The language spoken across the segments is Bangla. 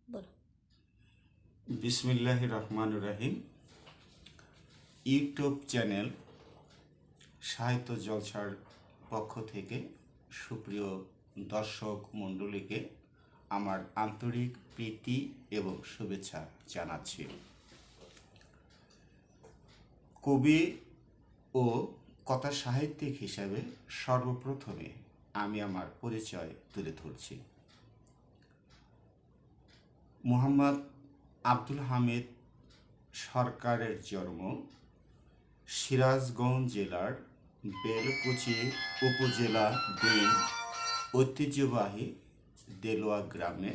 বলো। বিসমিল্লাহির রহমানির রহিম। ইউটিউব চ্যানেল সাহিত্য জলসার পক্ষ থেকে সুপ্রিয় দর্শক মণ্ডলীকে আমার আন্তরিক প্রীতি এবং শুভেচ্ছা জানাচ্ছি। কবি ও কথা সাহিত্যিক হিসাবে সর্বপ্রথমে আমি আমার পরিচয় তুলে ধরছি। মোহাম্মদ আব্দুল হামিদ সরকারের জন্ম সিরাজগঞ্জ জেলার বেলকুচি উপজেলাধীন ঐতিহ্যবাহী দেলোয়া গ্রামে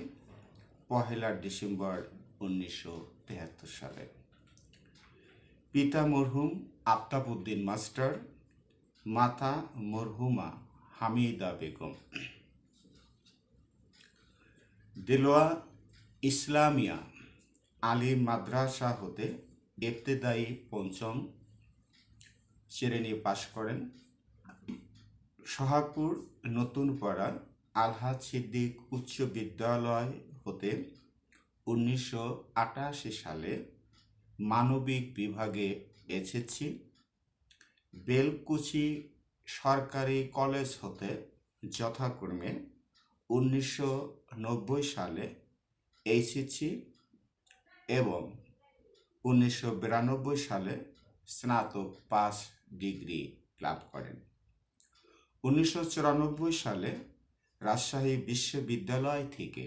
১ ডিসেম্বর ১৯৭৩ সালে। পিতা মরহুম আফতাব উদ্দিন মাস্টার, মাতা মরহুমা হামিদা বেগম। দেলোয়া ইসলামিয়া আলিম মাদ্রাসা হতে ইবতেদায়ী পঞ্চম শ্রেণী পাশ করেন। সোহাগপুর নতুনপাড়া আলহাজ সিদ্দিক উচ্চ বিদ্যালয় হতে ১৯৮৮ সালে মানবিক বিভাগে এসেছি। বেলকুচি সরকারি কলেজ হতে যথাক্রমে ১৯৯০ সালে এইচএসসি এবং ১৯৯২ সালে স্নাতক পাস ডিগ্রি লাভ করেন। ১৯৯৪ সালে রাজশাহী বিশ্ববিদ্যালয় থেকে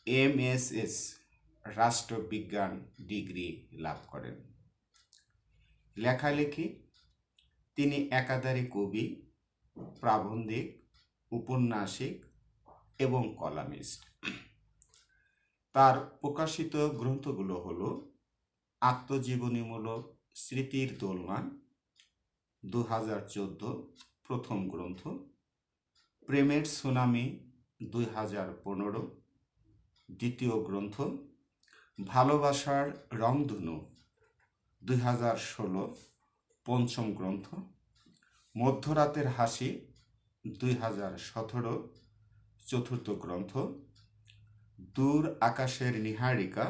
এমএসএস রাষ্ট্রবিজ্ঞান ডিগ্রি লাভ করেন। লেখালেখি: তিনি একাধারে কবি, প্রাবন্ধিক, উপন্যাসিক এবং কলামিস্ট। তার প্রকাশিত গ্রন্থগুলো হলো আত্মজীবনীমূলক স্মৃতির দোলনা ২০১৪ প্রথম গ্রন্থ, প্রেমের সুনামি ২০১৫ দ্বিতীয় গ্রন্থ, ভালোবাসার রংধনু ২০১৬ পঞ্চম গ্রন্থ, মধ্যরাতের হাসি ২০১৭ চতুর্থ গ্রন্থ, দূর আকাশের নীহারিকা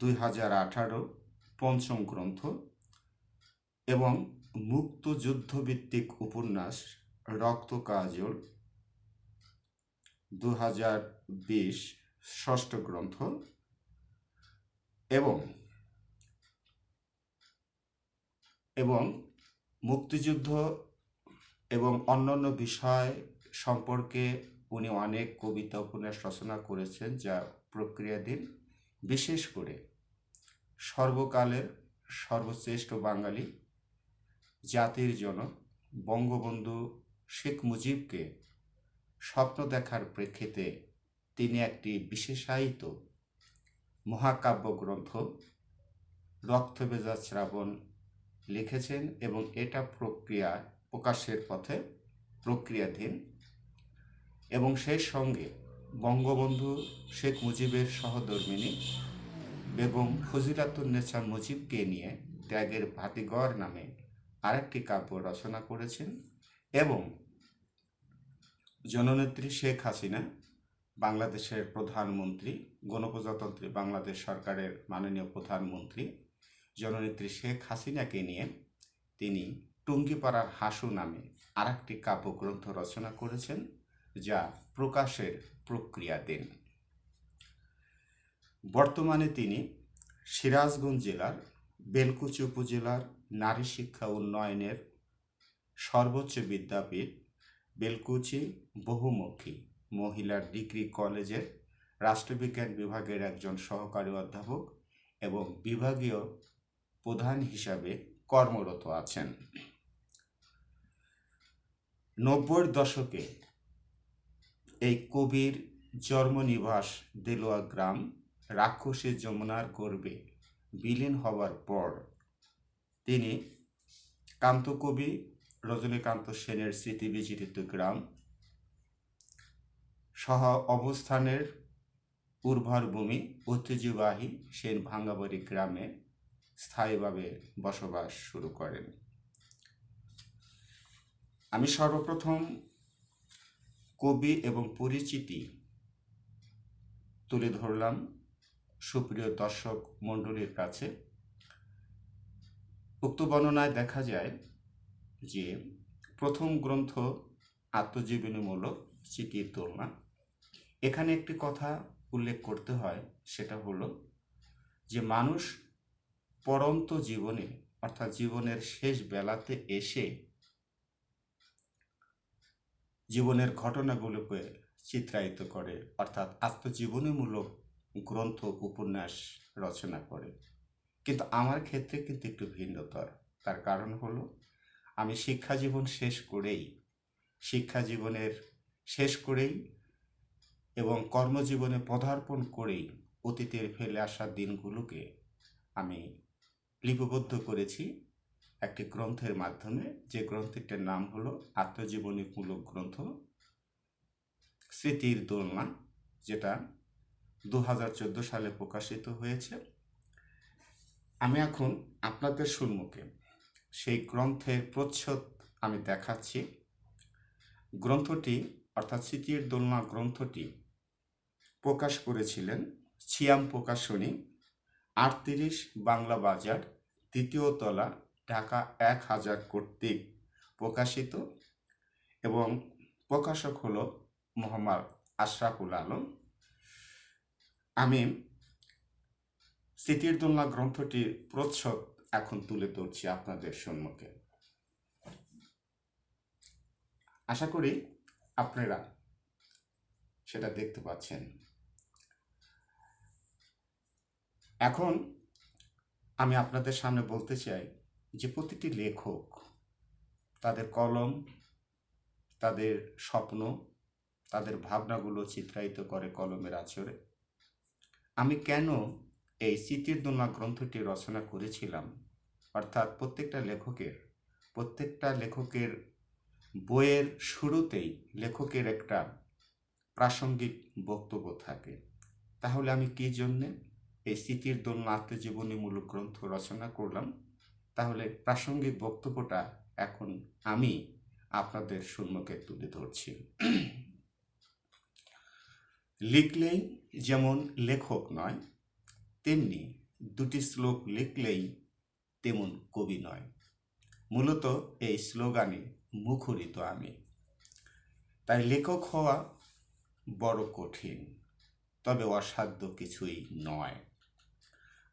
২০১৮ পঞ্চম গ্রন্থ এবং মুক্তযুদ্ধভিত্তিক উপন্যাস রক্ত কাজল ২০২০ ষষ্ঠ গ্রন্থ এবং মুক্তিযুদ্ধ এবং অন্যান্য বিষয় সম্পর্কে উনি অনেক কবিতা উপন্যাস রচনা করেছেন, যা প্রক্রিয়াধীন। বিশেষ করে সর্বকালের সর্বশ্রেষ্ঠ বাঙালি, জাতির জনক বঙ্গবন্ধু শেখ মুজিবকে স্বপ্ন দেখার প্রেক্ষিতে তিনি একটি বিশেষায়িত মহাকাব্য গ্রন্থ রক্তভেজা শ্রাবণ লিখেছেন এবং এটা প্রকাশের পথে প্রক্রিয়াধীন। এবং সেই সঙ্গে বঙ্গবন্ধু শেখ মুজিবের সহধর্মিণী বেগম ফজিলাতুন্নেছা মুজিবকে নিয়ে ত্যাগের ভাতিঘর নামে আরেকটি কাব্য রচনা করেছেন। এবং জননেত্রী শেখ হাসিনা, বাংলাদেশের প্রধানমন্ত্রী, গণপ্রজাতন্ত্রী বাংলাদেশ সরকারের মাননীয় প্রধানমন্ত্রী জননেত্রী শেখ হাসিনাকে নিয়ে তিনি টুঙ্গিপাড়ার হাসু নামে আরেকটি কাব্যগ্রন্থ রচনা করেছেন, যা প্রকাশের প্রক্রিয়াধীন। বর্তমানে তিনি সিরাজগঞ্জ জেলার বেলকুচি উপজেলার নারী শিক্ষা উন্নয়নের সর্বোচ্চ বিদ্যাপীঠ বেলকুচি বহুমুখী মহিলা ডিগ্রি কলেজের রাষ্ট্রবিজ্ঞান বিভাগের একজন সহকারী অধ্যাপক এবং বিভাগীয় প্রধান হিসাবে কর্মরত আছেন। ৯০-র দশকে এই কবির জন্মনিবাস দেলোয়া গ্রাম রাক্ষসী যমুনার গর্ভে বিলীন হবার পর তিনি কান্তকবি রজনীকান্ত সেনের স্মৃতিবিজড়িত গ্রাম সহ অবস্থানের উর্বর ভূমি ঐতিহ্যবাহী সেন ভাঙ্গাবাড়ি গ্রামে স্থায়ীভাবে বসবাস শুরু করেন। আমি সর্বপ্রথম কবি এবং পরিচিতি তুলে ধরলাম সুপ্রিয় দর্শক মণ্ডলীর কাছে। উক্ত বর্ণনায় দেখা যায় যে প্রথম গ্রন্থ আত্মজীবনীমূলক স্মৃতির দোলনা। এখানে একটি কথা উল্লেখ করতে হয়, সেটা হলো যে মানুষ পরন্ত জীবনে অর্থাৎ জীবনের শেষ বেলাতে এসে জীবনের ঘটনাগুলোকে চিত্রায়িত করে, অর্থাৎ আত্মজীবনীমূলক গ্রন্থ উপন্যাস রচনা করে। কিন্তু আমার ক্ষেত্রে কিন্তু একটু ভিন্নতর। তার কারণ হলো আমি শিক্ষা জীবন শেষ করেই এবং কর্মজীবনে পদার্পণ করেই অতীতের ফেলে আসা দিনগুলোকে আমি লিপিবদ্ধ করেছি একটি গ্রন্থের মাধ্যমে, যে গ্রন্থটির নাম হলো আত্মজীবনীমূলক গ্রন্থ স্মৃতির দোলনা, যেটা 2014 সালে প্রকাশিত হয়েছে। আমি এখন আপনাদের সম্মুখে সেই গ্রন্থের প্রচ্ছদ আমি দেখাচ্ছি। গ্রন্থটি অর্থাৎ স্মৃতির দোলনা গ্রন্থটি প্রকাশ করেছিলেন ছিয়াম প্রকাশনী, 38 বাংলা বাজার, 2য় তলা, ঢাকা 1000 কর্তৃক প্রকাশিত এবং প্রকাশক হলো মোহাম্মদ আশরাফুল আলম। আমি স্মৃতির দোলনা গ্রন্থটির প্রচ্ছদ এখন তুলে ধরছি আপনাদের সম্মুখে। আশা করি আপনারা সেটা দেখতে পাচ্ছেন। এখন আমি আপনাদের সামনে বলতে চাই যে প্রতিটি লেখক তাদের কলম, তাদের স্বপ্ন, তাদের ভাবনাগুলো চিত্রায়িত করে কলমের আঁচড়ে। আমি কেন এই স্মৃতির দোলনা গ্রন্থটি রচনা করেছিলাম, অর্থাৎ প্রত্যেকটা লেখকের বইয়ের শুরুতেই লেখকের একটা প্রাসঙ্গিক বক্তব্য থাকে। তাহলে আমি কী জন্যে এই স্মৃতির দোলনা আত্মজীবনীমূলক গ্রন্থ রচনা করলাম, তাহলে প্রাসঙ্গিক বক্তব্যটা এখন আমি আপনাদের সম্মুখে তুলে ধরছি। লিখলেই যেমন লেখক নয়, তেমনি দুটি শ্লোক লিখলেই তেমন কবি নয়। মূলত এই স্লোগানে মুখরিত আমি। তাই লেখক হওয়া বড় কঠিন, তবে অসাধ্য কিছুই নয়।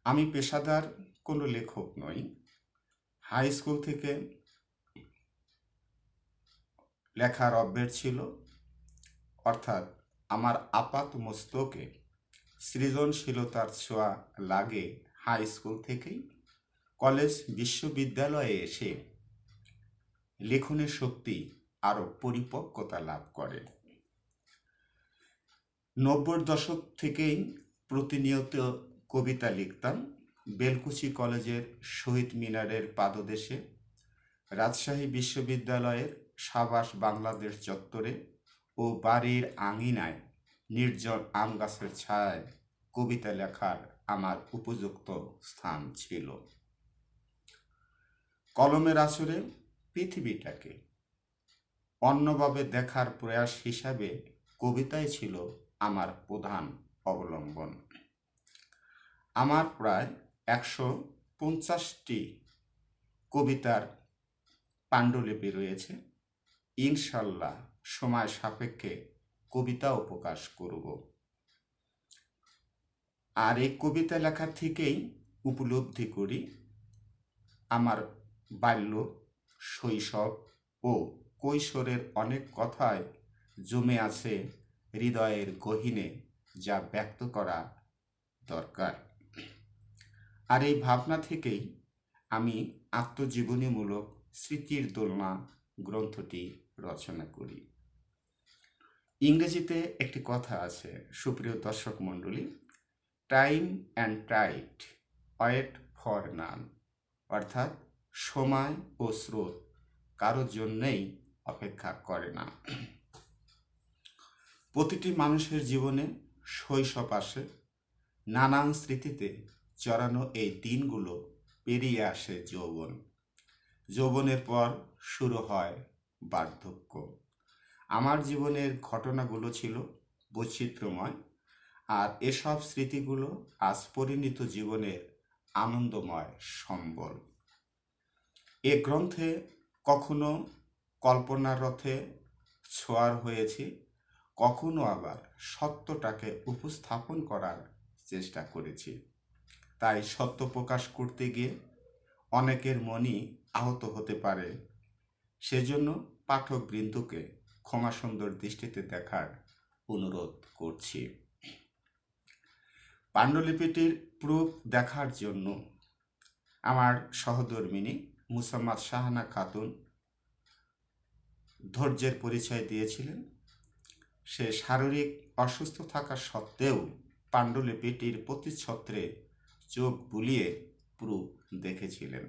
আমি পেশাদার কোনো লেখক নই। হাই স্কুল থেকে লেখার অভ্যাস ছিল, অর্থাৎ আমার আপাত মস্তকে সৃজনশীলতার ছোঁয়া লাগে হাই স্কুল থেকেই। কলেজ বিশ্ববিদ্যালয়ে এসে লেখনের শক্তি আরও পরিপক্কতা লাভ করে। 90-র দশক থেকেই প্রতিনিয়ত কবিতা লিখতাম। বেলকুচি কলেজের শহীদ মিনারের পাদদেশে, রাজশাহী বিশ্ববিদ্যালয়ের সাবাস বাংলাদেশ চত্বরে ও বাড়ির আঙিনায় নির্জন আম গাছের ছায়ায় কবিতা লেখার আমার উপযুক্ত স্থান ছিল। কলমের আঁচড়ে পৃথিবীটাকে অন্যভাবে দেখার প্রয়াস হিসাবে কবিতাই ছিল আমার প্রধান অবলম্বন। আমার প্রায় 150টি কবিতার পাণ্ডুলিপি রয়েছে। ইনশাল্লাহ সময় সাপেক্ষে কবিতাও প্রকাশ করব। আর এই কবিতা লেখা থেকেই উপলব্ধি করি আমার বাল্য, শৈশব ও কৈশোরের অনেক কথাই জমে আছে হৃদয়ের গহীনে, যা ব্যক্ত করা দরকার। আর এই ভাবনা থেকেই আমি আত্মজীবনীমূলক স্মৃতির দোলনা গ্রন্থটি রচনা করি। ইংরেজিতে একটি কথা আছে, সুপ্রিয় দর্শক মণ্ডলী, time and tide wait for none, অর্থাৎ সময় ও স্রোত কারোর জন্যেই অপেক্ষা করে না। প্রতিটি মানুষের জীবনে শৈশব আসে, নানান স্মৃতিতে জড়ানো এই দিনগুলো পেরিয়ে আসে যৌবন। যৌবনের পর শুরু হয় বার্ধক্য। আমার জীবনের ঘটনাগুলো ছিল বৈচিত্র্যময়। আর এসব স্মৃতিগুলো আজ পরিণত জীবনের আনন্দময় সম্বল। এ গ্রন্থে কখনো কল্পনার রথে ছোঁয়ার হয়েছি, কখনো আবার সত্যটাকে উপস্থাপন করার চেষ্টা করেছি। তাই সত্য প্রকাশ করতে গিয়ে অনেকের মনই আহত হতে পারে। সেজন্য পাঠকবৃন্দকে ক্ষমাসুন্দর দৃষ্টিতে দেখার অনুরোধ করছি। পাণ্ডুলিপিটির প্রুফ দেখার জন্য আমার সহধর্মিণী মুসাম্মাদ শাহানা খাতুন ধৈর্যের পরিচয় দিয়েছিলেন। সে শারীরিক অসুস্থ থাকা সত্ত্বেও পাণ্ডুলিপিটির প্রতিছত্রে চোখ বুলিয়ে প্রুফ দেখেছিলেন।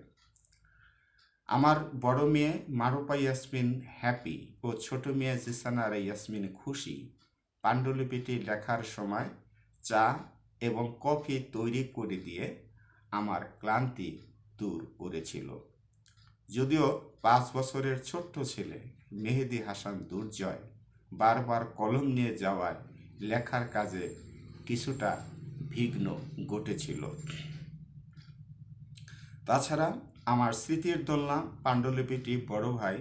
আমার বড় মেয়ে মারুপা ইয়াসমিন হ্যাপি ও ছোট মেয়ে জিসানারা ইয়াসমিন খুশি পাণ্ডুলিপিটি লেখার সময় চা এবং কফি তৈরি করে দিয়ে আমার ক্লান্তি দূর করেছিল। যদিও 5 বছরের ছোট্ট ছেলে মেহেদি হাসান দুর্জয় বারবার কলম নিয়ে যাওয়ায় লেখার কাজে কিছুটা বিঘ্ন ঘটেছিল। তাছাড়া আমার স্মৃতির দোলনা পাণ্ডুলিপিটি বড় ভাই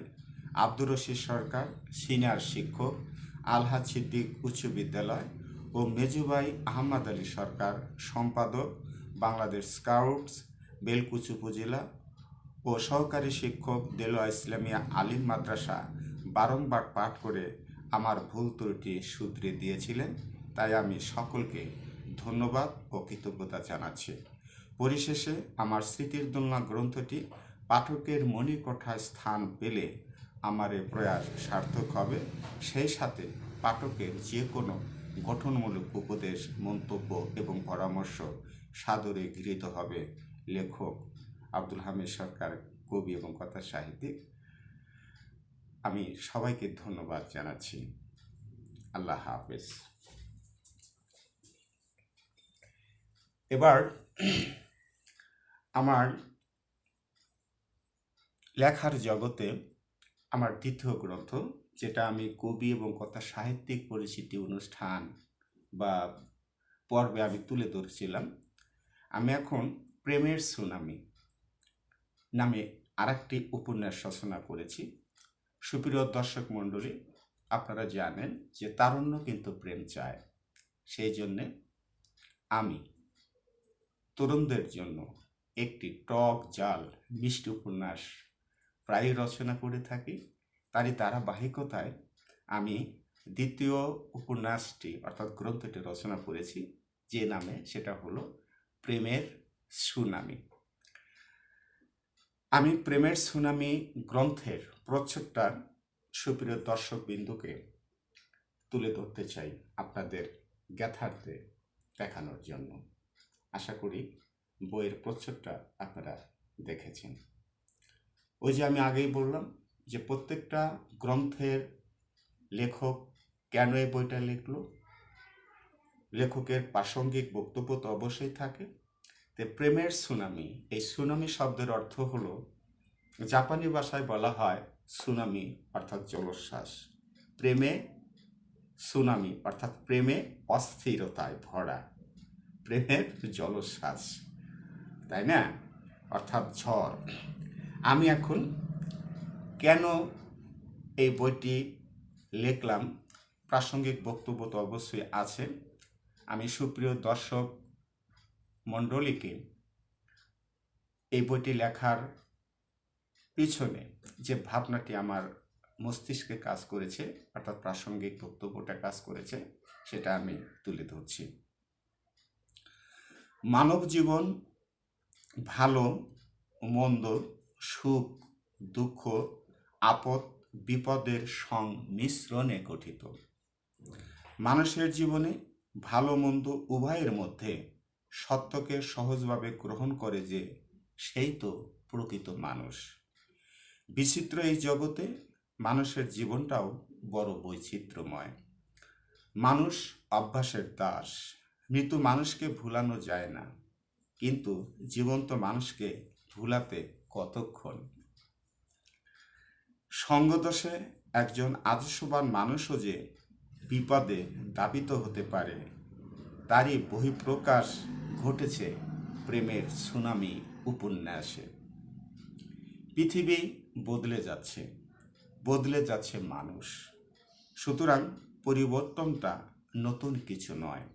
আব্দুর রশিদ সরকার সিনিয়র শিক্ষক আলহাজ সিদ্দিক উচ্চ বিদ্যালয় ও মেজু ভাই আহমদ আলী সরকার সম্পাদক বাংলাদেশ স্কাউটস বেলকুচি উপজেলা ও সহকারী শিক্ষক দেলোয়া ইসলামিয়া আলিম মাদ্রাসা বারংবার পাঠ করে আমার ভুল ত্রুটি শুধরে দিয়েছিলেন। তাই আমি সকলকে ধন্যবাদ ও কৃতজ্ঞতা জানাচ্ছি। পরিশেষে আমার স্মৃতির দোলনা গ্রন্থটি পাঠকের মণিকোঠায় স্থান পেলে আমার এ প্রয়াস সার্থক হবে। সেই সাথে পাঠকের যে কোনো গঠনমূলক উপদেশ, মন্তব্য এবং পরামর্শ সাদরে গৃহীত হবে। লেখক আব্দুল হামিদ সরকার, কবি এবং কথা সাহিত্যিক। আমি সবাইকে ধন্যবাদ জানাচ্ছি। আল্লাহ হাফেজ। এবার আমার লেখার জগতে আমার দ্বিতীয় গ্রন্থ, যেটা আমি কবি এবং কথা সাহিত্যিক পরিচিতি অনুষ্ঠান বা পর্বে আমি তুলে ধরছিলাম। আমি এখন প্রেমের সুনামি নামে আরেকটি উপন্যাস রচনা করেছি। সুপ্রিয় দর্শক মণ্ডলী, আপনারা জানেন যে তারুণ্য কিন্তু প্রেম চায়। সেই জন্যে আমি তরুণদের জন্য একটি টক জাল মিষ্টি উপন্যাস প্রায় রচনা করে থাকি। তারই ধারাবাহিকতায় আমি দ্বিতীয় উপন্যাসটি অর্থাৎ গ্রন্থটি রচনা করেছি, যে নামে, সেটা হলো প্রেমের সুনামি। আমি প্রেমের সুনামি গ্রন্থের প্রচ্ছদটা সুপ্রিয় দর্শকবৃন্দকে তুলে ধরতে চাই আপনাদের জ্ঞাতার্থে দেখানোর জন্য। আশা করি বইয়ের প্রচ্ছদটা আপনারা দেখেছেন। ওই যে আমি আগেই বললাম যে প্রত্যেকটা গ্রন্থের লেখক কেন এই বইটা লিখলো, লেখকের প্রাসঙ্গিক বক্তব্য তো অবশ্যই থাকে। তো প্রেমের সুনামি, এই সুনামি শব্দের অর্থ হলো, জাপানি ভাষায় বলা হয় সুনামি অর্থাৎ জলোচ্ছ্বাস। প্রেমে সুনামি অর্থাৎ প্রেমে অস্থিরতায় ভরা, প্রেমের জলোচ্ছ্বাস, তাই না, অর্থাৎ ঝড়। আমি এখন কেন এই বইটি লিখলাম, প্রাসঙ্গিক বক্তব্য তো অবশ্যই আছে। আমি সুপ্রিয় দর্শক মণ্ডলীকে এই বইটি লেখার পিছনে যে ভাবনাটি আমার মস্তিষ্কে কাজ করেছে, অর্থাৎ প্রাসঙ্গিক বক্তব্যটা কাজ করেছে, সেটা আমি তুলে ধরছি। মানব জীবন ভালো মন্দ, সুখ দুঃখ, আপদ বিপদের সংমিশ্রণে গঠিত। মানুষের জীবনে ভালো মন্দ উভয়ের মধ্যে সত্যকে সহজভাবে গ্রহণ করে যে, সেই তো প্রকৃত মানুষ। বিচিত্র এই জগতে মানুষের জীবনটাও বড় বৈচিত্র্যময়। মানুষ অভ্যাসের দাস। মৃত মানুষকে ভুলানো যায় না, কিন্তু জীবন্ত মানুষকে ভুলাতে কতক্ষণ। সঙ্গদোষে একজন আদর্শবান মানুষও যে বিপদে দাবিত হতে পারে, তারই বহিঃপ্রকাশ ঘটেছে প্রেমের সুনামি উপন্যাসে। পৃথিবী বদলে যাচ্ছে মানুষ। সুতরাং পরিবর্তনটা নতুন কিছু নয়,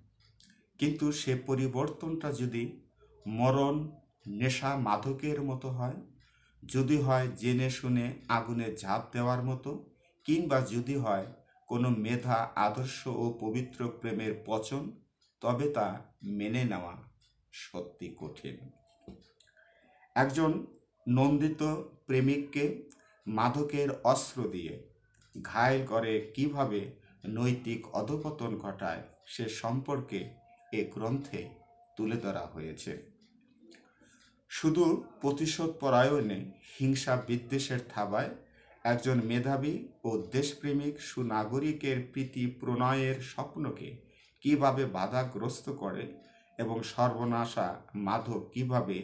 কিন্তু সে পরিবর্তনটা যদি মরণ, নেশা, মাদকের মতো হয়, যদি হয় জেনে শুনে আগুনে ঝাঁপ দেওয়ার মতো, কিংবা যদি হয় কোনো মেধা, আদর্শ ও পবিত্র প্রেমের পচন, তবে তা মেনে নেওয়া সত্যি কঠিন। একজন নন্দিত প্রেমিককে মাদকের অস্ত্র দিয়ে ঘায়েল করে কিভাবে নৈতিক অধঃপতন ঘটায় সে সম্পর্কে এ গ্রন্থে তুলে ধরা হয়েছে। শুধু প্রতিশোধ পরায়ণে হিংসা বিদ্বেষের থাবায় একজন মেধাবী ও দেশপ্রেমিক সুনাগরিকের প্রীতি প্রণয়ের স্বপ্নকে কিভাবে বাধাগ্রস্ত করে এবং সর্বনাশা মাধব কিভাবে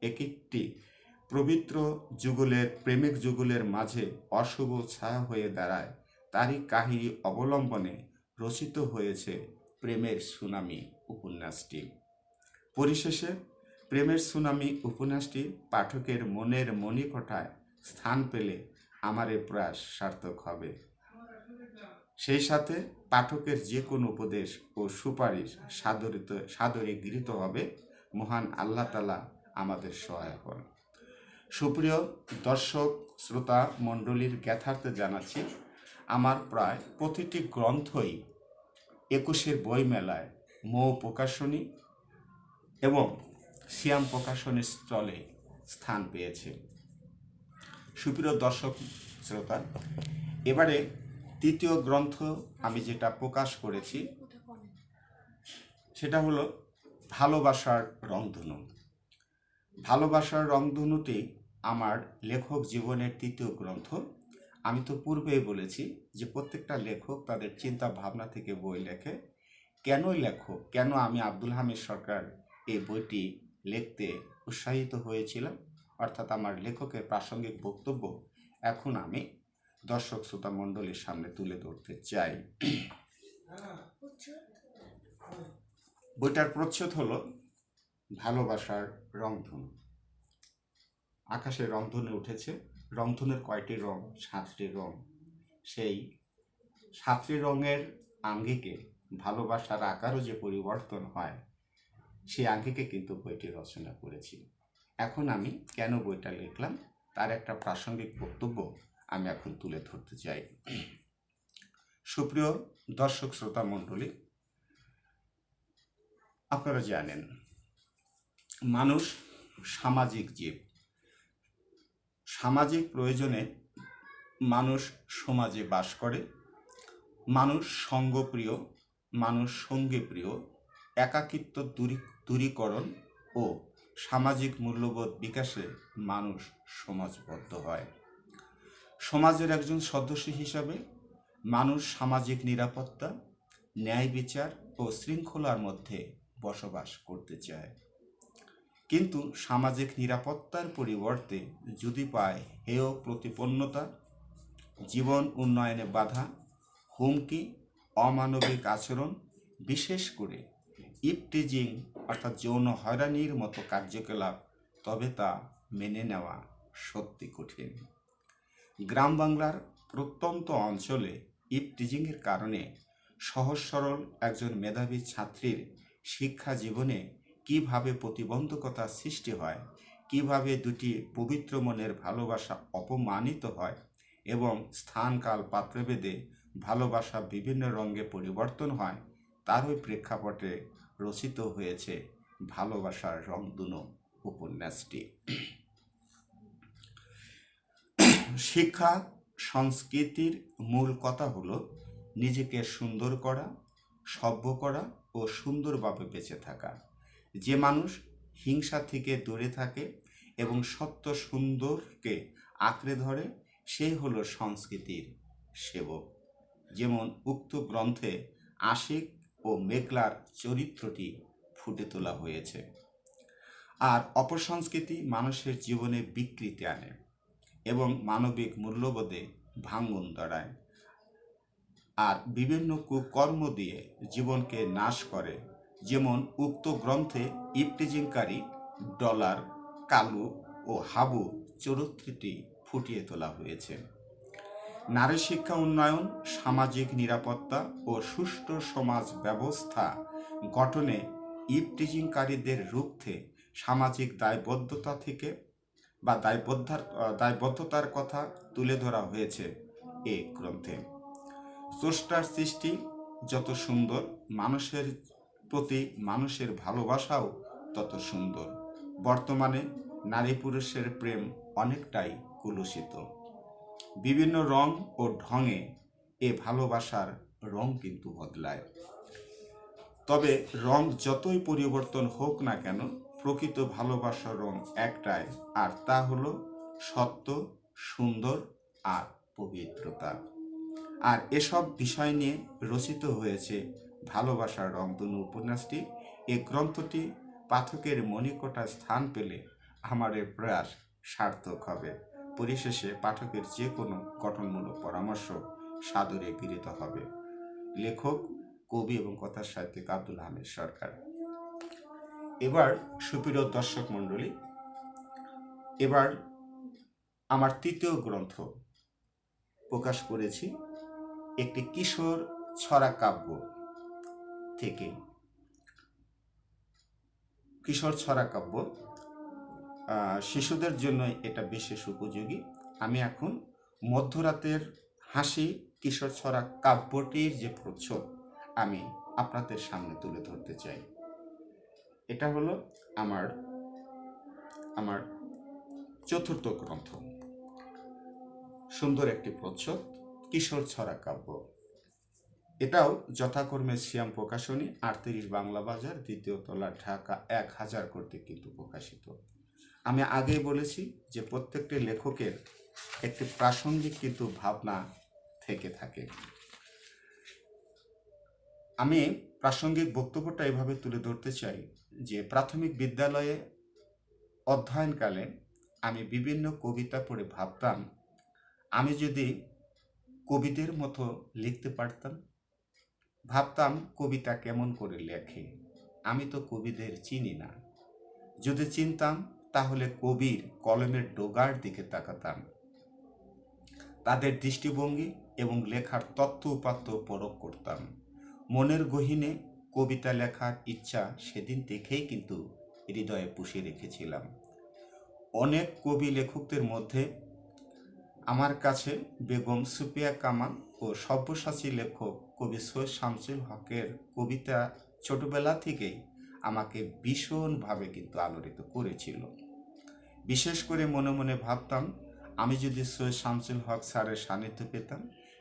একটি পবিত্র প্রেমিক যুগলের মাঝে অশুভ ছায়া হয়ে দাঁড়ায়, তারই কাহিনী অবলম্বনে রচিত হয়েছে প্রেমের সুনামি উপন্যাসটি। পরিশেষে প্রেমের সুনামি উপন্যাসটি পাঠকের মনের মণিকোঠায় স্থান পেলে আমার এ প্রয়াস সার্থক হবে। সেই সাথে পাঠকের যে কোনো উপদেশ ও সুপারিশ সাদরে গৃহীত হবে। মহান আল্লাহ তাআলা আমাদের সহায় হন। সুপ্রিয় দর্শক শ্রোতা মণ্ডলীর জ্ঞাতার্থে জানাচ্ছি, আমার প্রায় প্রতিটি গ্রন্থই 21-এর বইমেলায় মৌ প্রকাশনী এবং সিয়াম প্রকাশনীর স্টলে স্থান পেয়েছে। সুপ্রিয় দর্শক শ্রোতা, এবারে তৃতীয় গ্রন্থ আমি যেটা প্রকাশ করেছি সেটা হলো ভালোবাসার রংধনু। ভালোবাসার রংধনুটি আমার লেখক জীবনের তৃতীয় গ্রন্থ। আমি তো পূর্বেই বলেছি যে প্রত্যেকটা লেখক তাদের চিন্তা ভাবনা থেকে বই লেখে। কেন আমি আব্দুল হামিদ সরকার এই বইটি লিখতে উৎসাহিত হয়েছিলাম, অর্থাৎ আমার লেখকের প্রাসঙ্গিক বক্তব্য এখন আমি দর্শক শ্রোতা মণ্ডলীর সামনে তুলে ধরতে চাই। বইটার প্রচ্ছদ হলো ভালোবাসার রংধনু। আকাশে রংধনু উঠেছে। রংধনুর কয়টি রং? 7টি রং। সেই 7টি রঙের আঙ্গিকে ভালোবাসার আকারও যে পরিবর্তন হয়, সেই আঙ্গিকে কিন্তু বইটি রচনা করেছি। এখন আমি কেন বইটা লিখলাম তার একটা প্রাসঙ্গিক বক্তব্য আমি এখন তুলে ধরতে চাই। সুপ্রিয় দর্শক শ্রোতা মণ্ডলী, আপনারা জানেন মানুষ সামাজিক জীব। সামাজিক প্রয়োজনে মানুষ সমাজে বাস করে। মানুষ সঙ্গপ্রিয়, মানুষ সঙ্গীপ্রিয়। একাকিত্ব দূরীকরণ ও সামাজিক মূল্যবোধ বিকাশে মানুষ সমাজবদ্ধ হয়। সমাজের একজন সদস্য হিসাবে মানুষ সামাজিক নিরাপত্তা, ন্যায় বিচার ও শৃঙ্খলার মধ্যে বসবাস করতে চায়। কিন্তু সামাজিক নিরাপত্তার পরিবর্তে যদি পায় হেয় প্রতিপন্নতা, জীবন উন্নয়নে বাধা, হুমকি, অমানবিক আচরণ, বিশেষ করে ইপটিজিং অর্থাৎ যৌন হয়রানির মতো কার্যকলাপ, তবে তা মেনে নেওয়া সত্যি কঠিন। গ্রাম বাংলার প্রত্যন্ত অঞ্চলে ইপটিজিংয়ের কারণে সহজ সরল একজন মেধাবী ছাত্রীর শিক্ষা জীবনে কিভাবে প্রতিবন্ধকতা সৃষ্টি হয়, কিভাবে দুটি পবিত্র মনের ভালোবাসা অপমানিত হয় এবং স্থানকাল পাত্রভেদে ভালোবাসা বিভিন্ন রঙে পরিবর্তন হয়, তারই প্রেক্ষাপটে রচিত হয়েছে ভালোবাসার রংধনু উপন্যাসটি। শিক্ষা সংস্কৃতির মূল কথা হলো নিজেকে সুন্দর করা, সভ্য করা ও সুন্দরভাবে বেঁচে থাকা। যে মানুষ হিংসা থেকে দূরে থাকে এবং সত্য সুন্দরকে আঁকড়ে ধরে, সেই হলো সংস্কৃতির সেবক। যেমন উক্ত গ্রন্থে আশিক ও মেঘলার চরিত্রটি ফুটে তোলা হয়েছে। আর অপসংস্কৃতি মানুষের জীবনে বিকৃতি আনে এবং মানবিক মূল্যবোধে ভাঙন ধরায়, আর বিভিন্ন কুকর্ম দিয়ে জীবনকে নাশ করে, যেমন উক্ত গ্রন্থে ইফটিজিংকারী ডলার, কালু ও হাবু চরিত্রটি ফুটিয়ে তোলা হয়েছে। নারী শিক্ষা উন্নয়ন, সামাজিক নিরাপত্তা ও সুষ্ঠু সমাজ ব্যবস্থা গঠনে ইফটিজিংকারীদের রুখতে সামাজিক দায়বদ্ধতা থেকে বা দায়বদ্ধতার কথা তুলে ধরা হয়েছে এ গ্রন্থে। স্রষ্টার সৃষ্টি যত সুন্দর, মানুষের প্রতি মানুষের ভালোবাসাও তত সুন্দর। বর্তমানে নারী পুরুষের প্রেম অনেকটাই কলুষিত। বিভিন্ন রং ও ঢঙে এ ভালোবাসার রং কিন্তু বদলায়। তবে রং যতই পরিবর্তন হোক না কেন, প্রকৃত ভালোবাসার রং একটাই, আর তা হলো সত্য, সুন্দর আর পবিত্রতা। আর এসব বিষয় নিয়ে রচিত হয়েছে ভালোবাসার রংধনু উপন্যাসটি। এই গ্রন্থটি পাঠকের মণিকোঠায় স্থান পেলে আমার এ প্রয়াস সার্থক হবে। পরিশেষে পাঠকের যে কোনো গঠনমূলক পরামর্শ সাদরে গৃহীত হবে। লেখক, কবি এবং কথা সাহিত্যিক আব্দুল হামিদ সরকার। এবার সুপ্রিয় দর্শক মণ্ডলী, এবার আমার তৃতীয় গ্রন্থ প্রকাশ করেছি একটি কিশোর ছড়া কাব্য থেকে। কিশোর ছড়া কাব্য শিশুদের জন্য এটা বিশেষ উপযোগী। আমি এখন মধ্যরাতের হাসি কিশোর ছড়া কাব্যটির যে প্রচ্ছদ আমি আপনাদের সামনে তুলে ধরতে চাই। এটা হলো আমার চতুর্থ গ্রন্থ। সুন্দর একটি প্রচ্ছদ, কিশোর ছড়া কাব্য। এটাও যথাক্রমে সিয়াম প্রকাশনী, 38 বাংলা বাজার, দ্বিতীয় তলা, ঢাকা 1000 কর্তৃক কিন্তু প্রকাশিত। আমি আগেই বলেছি যে প্রত্যেকটি লেখকের একটি প্রাসঙ্গিক কিন্তু ভাবনা থেকে থাকে। আমি প্রাসঙ্গিক বক্তব্যটা এভাবে তুলে ধরতে চাই যে প্রাথমিক বিদ্যালয়ে অধ্যয়নকালে আমি বিভিন্ন কবিতা পড়ে ভাবতাম, আমি যদি কবিদের মতো লিখতে পারতাম। ভাবতাম কবিতা কেমন করে লেখে, আমি তো কবিদের চিনি না। যদি চিনতাম তাহলে কবির কলমের ডগার দিকে তাকাতাম, তাদের দৃষ্টিভঙ্গি এবং লেখার তথ্য উপাত্ত পরখ করতাম। মনের গহীনে কবিতা লেখার ইচ্ছা সেদিন থেকেই কিন্তু হৃদয়ে পুষে রেখেছিলাম। অনেক কবি লেখকদের মধ্যে আমার কাছে বেগম সুফিয়া কামাল ও সব্যসাচী লেখক কবি সৈয়দ শামসুল হকের কবিতা ছোটবেলা থেকেই আমাকে ভীষণভাবে কিন্তু আলোড়িত করেছিল। বিশেষ করে মনে মনে ভাবতাম, আমি যদি সৈয়দ শামসুল হক স্যারের সান্নিধ্য পেতাম।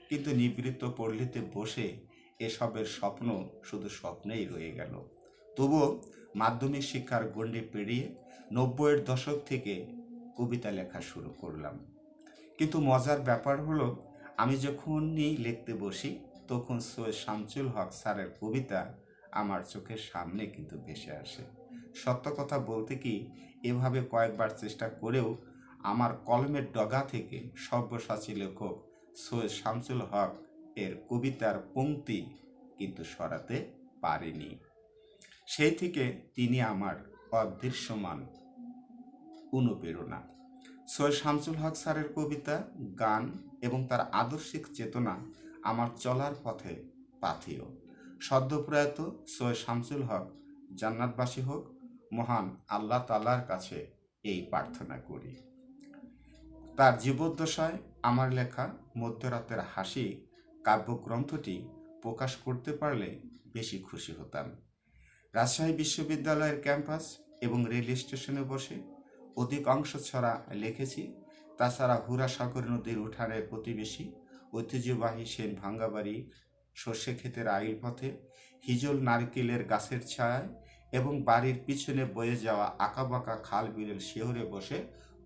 কিন্তু নিবৃত্ত পল্লীতে বসে এসবের স্বপ্ন শুধু স্বপ্নেই রয়ে গেল। তবুও মাধ্যমিক শিক্ষার গণ্ডি পেরিয়ে 90-এর দশক থেকে কবিতা লেখা শুরু করলাম। কিন্তু মজার ব্যাপার হলো, আমি যখনই লিখতে বসি তখন সৈয়দ শামসুল হক স্যারের কবিতা আমার চোখের সামনে কিন্তু ভেসে আসে। সত্য কথা বলতে কি, এভাবে কয়েকবার চেষ্টা করেও আমার কলমের ডগা থেকে সব্যসাচী লেখক সৈয়দ শামসুল হক এর কবিতার পংক্তি কিন্তু সরাতে পারিনি। সেই থেকে তিনি আমার অদৃশ্যমান অনুপ্রেরণা। সৈয়দ শামসুল হক স্যারের কবিতা, গান এবং তার আদর্শিক চেতনা আমার চলার পথে পাথেয়। সদ্যপ্রয়াত সৈয়দ শামসুল হক জান্নাতবাসী হোক, মহান আল্লাহ তাআলার কাছে এই প্রার্থনা করি। তার জীবদ্দশায় আমার লেখা মধ্যরাতের হাসি কাব্যগ্রন্থটি প্রকাশ করতে পারলে বেশি খুশি হতাম। রাজশাহী বিশ্ববিদ্যালয়ের ক্যাম্পাস এবং রেল স্টেশনে বসে অধিকাংশ ছড়া লিখেছি। তাছাড়া হুরাসাগর নদীর উঠানের প্রতিবেশী, ঐতিহ্যবাহী সেন ভাঙ্গাবাড়ি, সর্ষে ক্ষেতের আইল পথে, হিজল নারকেলের গাছের ছায়ায় এবং বাড়ির পিছনে বয়ে যাওয়া আঁকাবাঁকা খাল বিলের শিহরে বসে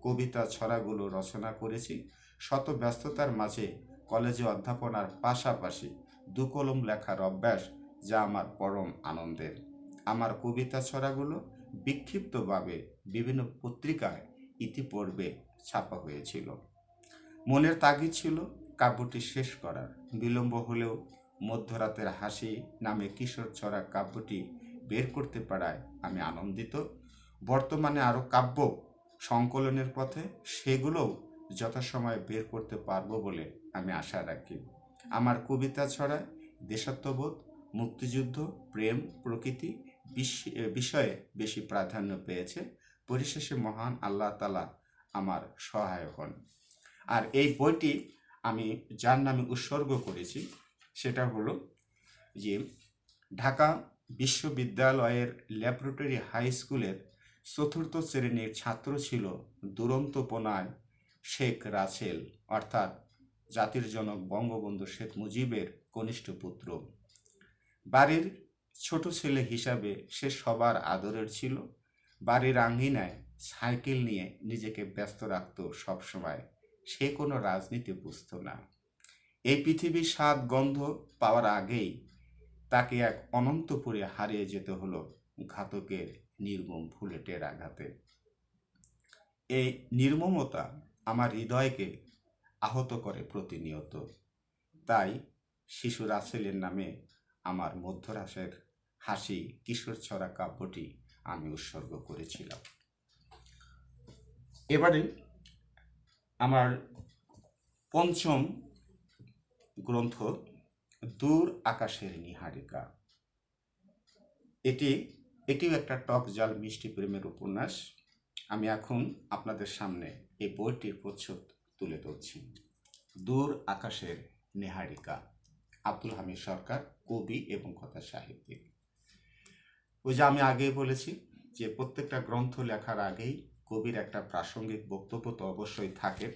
কবিতা ছড়াগুলো রচনা করেছি। শত ব্যস্ততার মাঝে কলেজে অধ্যাপনার পাশাপাশি দুকলম লেখার অভ্যাস, যা আমার পরম আনন্দের। আমার কবিতা ছড়াগুলো বিক্ষিপ্তভাবে বিভিন্ন পত্রিকায় ইতিপূর্বে ছাপা হয়েছিল। মনের তাগিদ ছিল কাব্যটি শেষ করার। বিলম্ব হলেও মধ্যরাতের হাসি নামে কিশোর ছড়া কাব্যটি বের করতে পারায় আমি আনন্দিত। বর্তমানে আরও কাব্য সংকলনের পথে, সেগুলোও যথাসময়ে বের করতে পারবো বলে আমি আশা রাখি। আমার কবিতা ছড়ায় দেশাত্মবোধ, মুক্তিযুদ্ধ, প্রেম, প্রকৃতি বিষয়ে বেশি প্রাধান্য পেয়েছে। পরিশেষে মহান আল্লাহ তাআলা আমার সহায় হন। আর এই বইটি আমি যার নামে উৎসর্গ করেছি সেটা হলো যে ঢাকা বিশ্ববিদ্যালয়ের ল্যাবরেটরি হাই স্কুলের ৪র্থ শ্রেণীর ছাত্র ছিল দুরন্তপনায় শেখ রাসেল, অর্থাৎ জাতির জনক বঙ্গবন্ধু শেখ মুজিবের কনিষ্ঠ পুত্র। বাড়ির ছোট ছেলে হিসাবে সে সবার আদরের ছিল। বাড়ির আঙ্গিনায় সাইকেল নিয়ে নিজেকে ব্যস্ত রাখত সবসময়। সে কোনো রাজনীতি বুঝত না। এই পৃথিবীর স্বাদ গন্ধ পাওয়ার আগেই তাকে এক অনন্তপুরে হারিয়ে যেতে হলো ঘাতকের নির্মম বুলেটের আঘাতে। এই নির্মমতা আমার হৃদয়কে আহত করে প্রতিনিয়ত। তাই শিশু রাসেলের নামে আমার মধ্যরাসের হাসি কিশোর ছড়া কাব্যটি আমি উৎসর্গ করেছিলাম। এবারে আমার পঞ্চম গ্রন্থ দূর আকাশের নীহারিকা। এটিও একটা টক জাল মিষ্টি প্রেমের উপন্যাস। আমি এখন আপনাদের সামনে এই বইটির প্রচ্ছদ তুলে ধরছি। দূর আকাশের নীহারিকা, আব্দুল হামিদ সরকার, কবি এবং কথা সাহিত্যিক। ওই যে আমি আগেই বলেছি যে প্রত্যেকটা গ্রন্থ লেখার আগেই কবির একটা প্রাসঙ্গিক বক্তব্য তো অবশ্যই থাকে।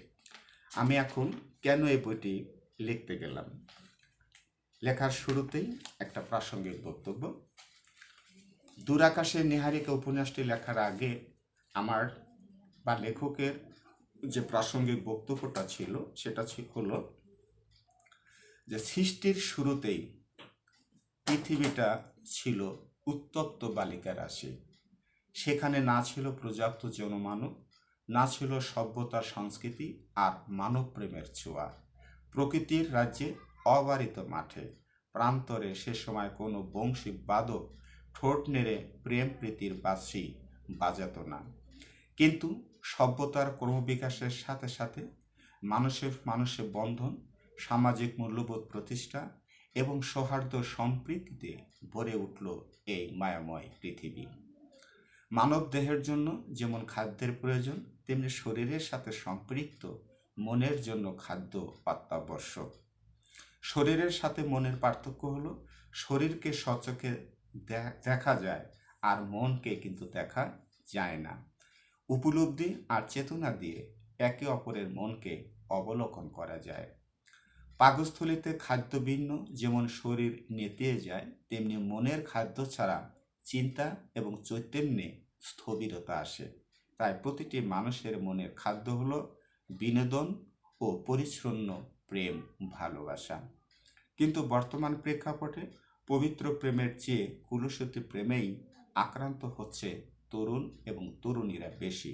আমি এখন কেন এই বইটি লিখতে গেলাম, লেখার শুরুতেই একটা প্রাসঙ্গিক বক্তব্য। দূর আকাশের নীহারিকা উপন্যাসটি লেখার আগে আমার বা লেখকের যে প্রাসঙ্গিক বক্তব্যটা ছিল সেটা হলো যে সৃষ্টির শুরুতেই পৃথিবীটা ছিল উত্তপ্ত বালিকা রাশি। সেখানে না ছিল পর্যাপ্ত জনমানব, না ছিল সভ্যতার সংস্কৃতি আর মানব প্রেমের ছোঁয়া। প্রকৃতির রাজ্যে অবারিত মাঠে প্রান্তরে সে সময় কোনো বংশী বাদক ঠোঁট নেড়ে প্রেম প্রীতির বাঁশি বাজাত না। কিন্তু সভ্যতার ক্রমবিকাশের সাথে সাথে মানুষে বন্ধন, সামাজিক মূল্যবোধ প্রতিষ্ঠা এবং সৌহার্দ্য সম্প্রীতিতে ভরে উঠল এই মায়াময় পৃথিবী। মানব দেহের জন্য যেমন খাদ্যের প্রয়োজন, তেমনি শরীরের সাথে সম্পৃক্ত মনের জন্য খাদ্য অত্যাবশ্যক। শরীরের সাথে মনের পার্থক্য হলো শরীরকে সচক্ষে দেখা যায় আর মনকে কিন্তু দেখা যায় না। উপলব্ধি আর চেতনা দিয়ে একে অপরের মনকে অবলোকন করা যায়। পাকস্থলীতে খাদ্য ভিন্ন যেমন শরীর নেতিয়ে যায়, তেমনি মনের খাদ্য ছাড়া চিন্তা এবং চৈতন্যে স্থবিরতা আসে। তাই প্রতিটি মানুষের মনের খাদ্য হলো বিনোদন ও পরিচ্ছন্ন প্রেম, ভালোবাসা। কিন্তু বর্তমান প্রেক্ষাপটে পবিত্র প্রেমের চেয়ে কুলসতী প্রেমেই আক্রান্ত হচ্ছে তরুণ এবং তরুণীরা বেশি।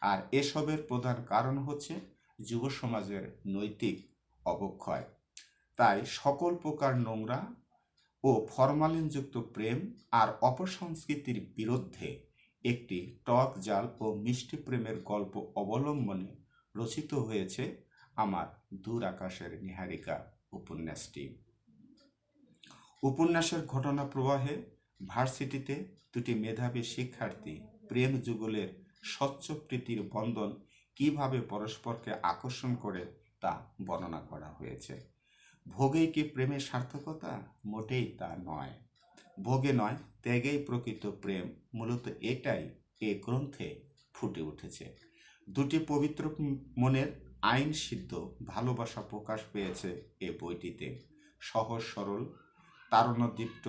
আর এসবের প্রধান কারণ হচ্ছে যুব সমাজের নৈতিক অবক্ষয়। তাই সকল প্রকার নোংরা ও ফরমালিনযুক্ত প্রেম আর অপসংস্কৃতির বিরুদ্ধে একটি টক জাল ও মিষ্টি প্রেমের গল্প অবলম্বনে রচিত হয়েছে আমার দূর আকাশের নীহারিকা উপন্যাসটি। উপন্যাসের ঘটনা প্রবাহে ভার্সিটিতে দুটি মেধাবী শিক্ষার্থী প্রেম যুগলের স্বচ্ছ প্রীতির বন্ধন কিভাবে পরস্পরকে আকর্ষণ করে তা বর্ণনা করা হয়েছে। ভোগেই কি প্রেমের সার্থকতা? মোটেই তা নয়। ভোগে নয়, ত্যাগেই প্রকৃত প্রেম, মূলত এটাই এ গ্রন্থে ফুটে উঠেছে। দুটি পবিত্র মনের আইন সিদ্ধ ভালোবাসা প্রকাশ পেয়েছে এ বইটিতে। সহজ সরল তারুণ্যদীপ্ত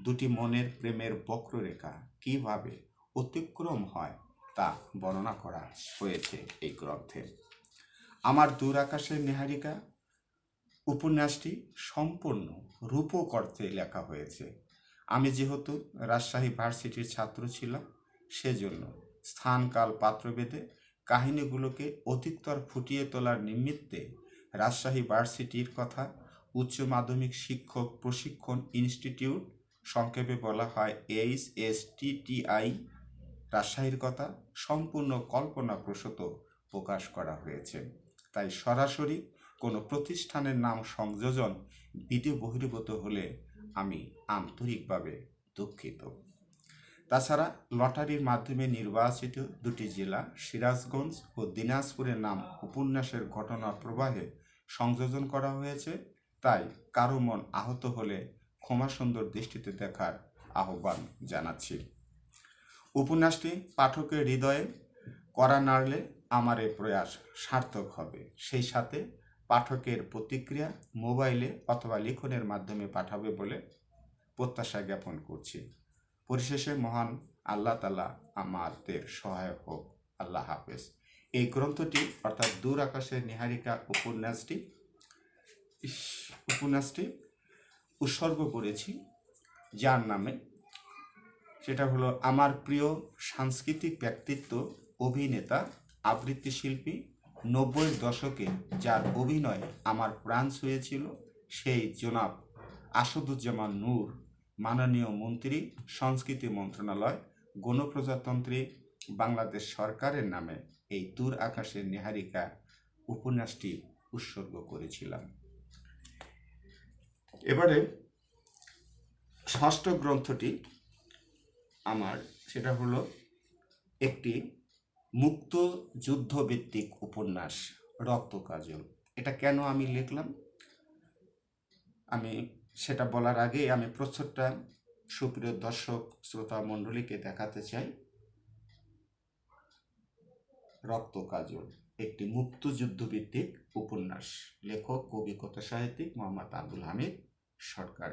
দুটি মনের প্রেমের বক্ররেখা কিভাবে অতিক্রম হয় তা বর্ণনা করা হয়েছে এই গ্রন্থে। আমার দূর আকাশের নীহারিকা উপন্যাসটি সম্পূর্ণ রূপক অর্থে লেখা হয়েছে। আমি যেহেতু রাজশাহী ভার্সিটির ছাত্র ছিলাম, সেজন্য স্থান কাল পাত্রভেদে কাহিনীগুলোকে অধিকতর ফুটিয়ে তোলার নিমিত্তে রাজশাহী ভার্সিটির কথা, উচ্চ মাধ্যমিক শিক্ষক প্রশিক্ষণ ইনস্টিটিউট, সংক্ষেপে বলা হয় HSTTI। রাজশাহীর কথা সম্পূর্ণ কল্পনাপ্রসূত প্রকাশ করা হয়েছে, তাই সরাসরি কোনো প্রতিষ্ঠানের নাম সংযোজন বিধি বহির্ভূত হলে আমি আন্তরিকভাবে দুঃখিত। তাছাড়া লটারির মাধ্যমে নির্বাচিত দুটি জেলা সিরাজগঞ্জ ও দিনাজপুরের নাম উপন্যাসের ঘটনার প্রবাহে সংযোজন করা হয়েছে, তাই কারো মন আহত হলে ক্ষমাসুন্দর দৃষ্টিতে দেখার আহ্বান জানাচ্ছি। উপন্যাসটি পাঠকের হৃদয়ে কড়া নাড়লে আমার এই প্রয়াস সার্থক হবে। সেই সাথে পাঠকের প্রতিক্রিয়া মোবাইলে অথবা লিখনের মাধ্যমে পাঠাবে বলে প্রত্যাশা জ্ঞাপন করছি। পরিশেষে মহান আল্লাহ তাআলা আমাদের সহায়ক হোক। আল্লাহ হাফেজ। এই গ্রন্থটি অর্থাৎ দূর আকাশের নীহারিকা উপন্যাসটি উৎসর্গ করেছি যার নামে, সেটা হলো আমার প্রিয় সাংস্কৃতিক ব্যক্তিত্ব, অভিনেতা, আবৃত্তি শিল্পী, 90-এর দশকে যার অভিনয় আমার প্রাণ ছুঁয়েছিল, সেই জনাব আসাদুজ্জামান নূর, মাননীয় মন্ত্রী, সংস্কৃতি মন্ত্রণালয়, গণপ্রজাতন্ত্রী বাংলাদেশ সরকারের নামে এই দূর আকাশের নীহারিকা উপন্যাসটি উৎসর্গ করেছিলাম। এবারে ষষ্ঠ গ্রন্থটি আমার, সেটা হলো একটি মুক্ত যুদ্ধভিত্তিক উপন্যাস রক্ত কাজল। এটা কেন আমি লিখলাম আমি সেটা বলার আগে আমি প্রচ্ছদটা সুপ্রিয় দর্শক শ্রোতা মণ্ডলীকে দেখাতে চাই। রক্ত কাজল একটি মুক্তযুদ্ধভিত্তিক উপন্যাস, লেখক কবি কথা সাহিত্যিক মোহাম্মদ আব্দুল হামিদ সরকার।